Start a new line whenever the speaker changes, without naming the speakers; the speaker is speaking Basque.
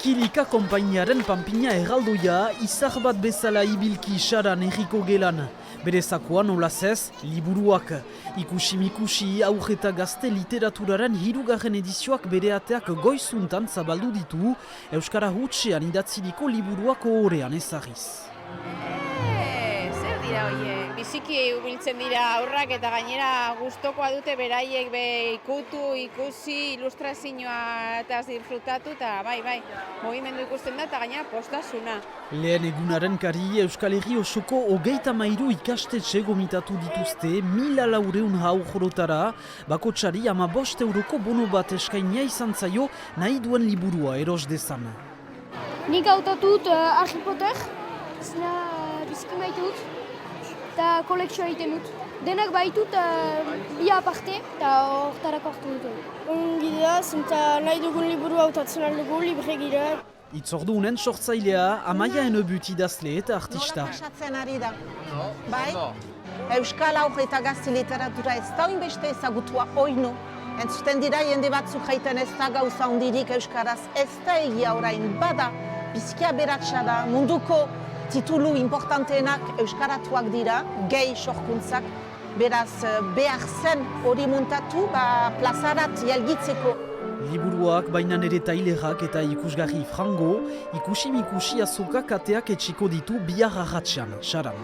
Kilika konpainiaren Panpina erraldoia izar bat bezala ibilki saran erriko gelan. Bere zakoan olazez, liburuak. Ikusi-mikusi aur eta gazte literaturaren hirugarren edizioak bere ateak goizuntan zabaldu ditu, Euskara hutsean idatziriko liburuak ohorean ezarriz.
Zer dira horiek? Biziki biltzen dira aurrak eta gainera gustokoa dute beraiek ikusi ilustrazioa eta disfrutatu eta bai, mugimendu ikusten da eta gainera postasuna.
Lehen egunaren kari Euskal Herri osoko 33 ikastetxe gomitatu dituzte 1400 haur jorotara, bakotsari 15 euroko bono bat eskainia izan zaio nahi duen liburua eros dezan.
Nik hautatut Harry Potter, zena biziki maitut, eta kolekzioa egiten dut. Denak baitut bi aparte, eta hortarako hartu dut.
Ongidea, zenta nahi dugun liburu hautatzen aldugu, libregira.
Itzordunen sortzailea Amaia Enebut idazle eta artista.
Nola pasatzen ari da? Bai? Euskal aur eta gazte literatura ez da hainbeste ezagutua oino. Entzuten dira jende batzuk jaiten ez da gauza hondirik euskaraz ez da egia orain bada. Bizkia beratsa da munduko titulu importanteenak euskaratuak dira, gehi sorkuntzak. Beraz behar zen hori muntatu plazarat jalgitzeko.
Liburuak bainan ere tailerak eta ikusgarri frango, ikusi-mikusi azokak ateak etxiko ditu bihar arratsean, saran.